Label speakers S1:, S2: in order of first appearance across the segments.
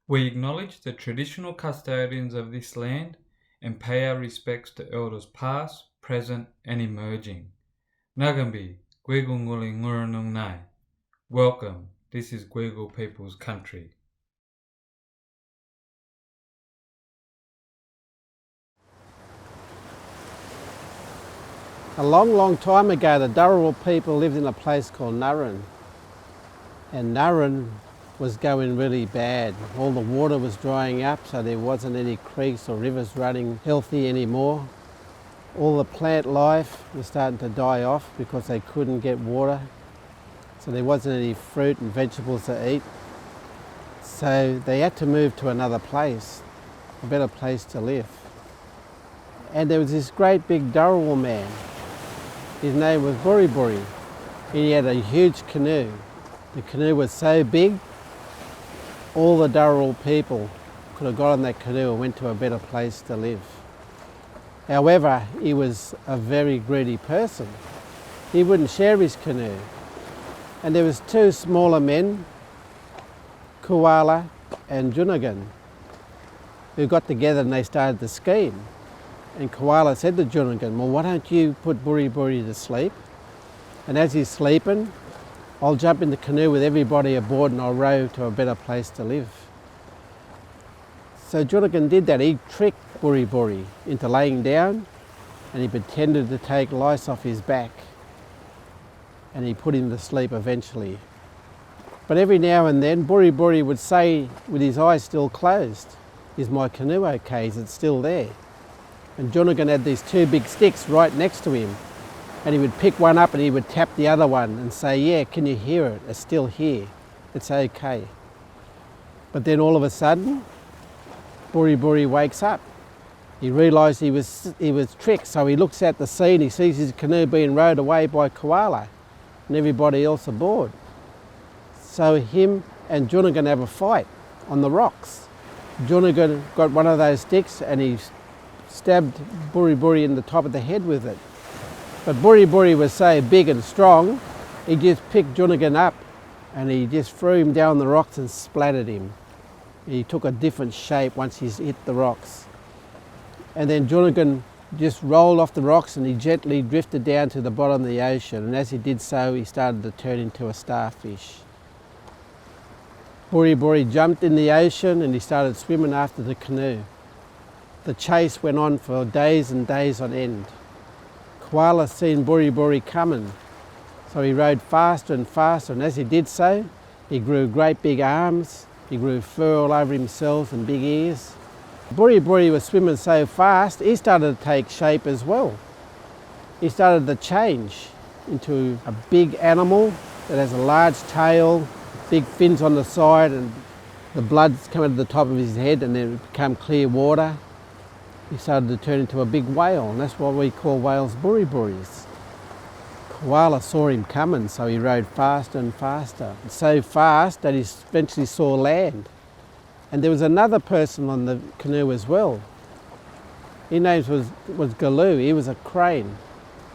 S1: We acknowledge the traditional custodians of this land and pay our respects to elders past, present and emerging. Nagambi, Gwegul Nguli Ngurunung Nai. Welcome, this is Gwegul People's Country.
S2: A long time ago, the Dharawal people lived in a place called Nurran. And Nurran was going really bad. All the water was drying up, so there wasn't any creeks or rivers running healthy anymore. All the plant life was starting to die off because they couldn't get water. So there wasn't any fruit and vegetables to eat. So they had to move to another place, a better place to live. And there was this great big Dharawal man. His name was Buri. He had a huge canoe. The canoe was so big, all the Dharawal people could have got on that canoe and went to a better place to live. However, he was a very greedy person. He wouldn't share his canoe. And there was two smaller men, Koala and Junagan, who got together and they started to scheme. And Koala said to Junagan, well, why don't you put Buri to sleep? And as he's sleeping, I'll jump in the canoe with everybody aboard and I'll row to a better place to live. So Junagan did that. He tricked Buri into laying down and he pretended to take lice off his back. And he put him to sleep eventually. But every now and then, Buri would say, with his eyes still closed, is my canoe okay? Is it still there? And Junagan had these two big sticks right next to him. And he would pick one up and he would tap the other one and say, yeah, can you hear it? It's still here. It's okay. But then all of a sudden, Buri wakes up. He realised he was tricked, so he looks at the sea and he sees his canoe being rowed away by Koala and everybody else aboard. So him and Junagan have a fight on the rocks. Junagan got one of those sticks and he stabbed Buri in the top of the head with it. But Buri was so big and strong, he just picked Junagan up and he just threw him down the rocks and splattered him. He took a different shape once he's hit the rocks. And then Junagan just rolled off the rocks and he gently drifted down to the bottom of the ocean. And as he did so, he started to turn into a starfish. Buri jumped in the ocean and he started swimming after the canoe. The chase went on for days and days on end. Koala seen Buri coming, so he rowed faster and faster, and as he did so, he grew great big arms, he grew fur all over himself and big ears. Buri was swimming so fast, he started to take shape as well. He started to change into a big animal that has a large tail, big fins on the side, and the blood's coming to the top of his head, and then it became clear water. He started to turn into a big whale, and that's why we call whales Buris. Koala saw him coming, so he rowed faster and faster. So fast that he eventually saw land. And there was another person on the canoe as well. His name was Galoo. He was a crane,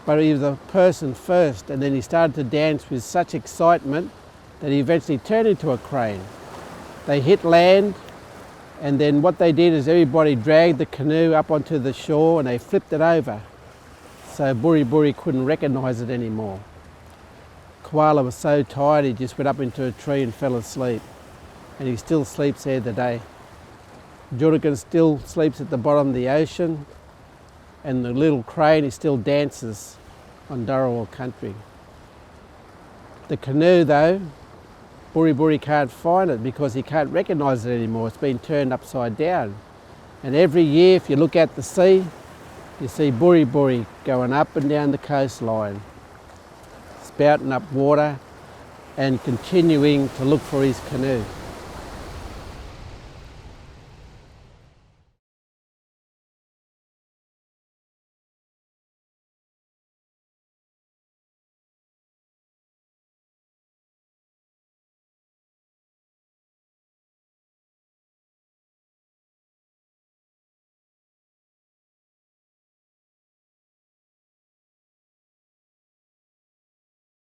S2: but he was a person first, and then he started to dance with such excitement that he eventually turned into a crane. They hit land, and then what they did is everybody dragged the canoe up onto the shore and they flipped it over. So Buri couldn't recognise it anymore. Koala was so tired he just went up into a tree and fell asleep. And he still sleeps there today. Junagan still sleeps at the bottom of the ocean, and the little crane, he still dances on Dharawal country. The canoe though, Buri can't find it because he can't recognise it anymore. It's been turned upside down. And every year, if you look at the sea, you see Buri going up and down the coastline, spouting up water and continuing to look for his canoe.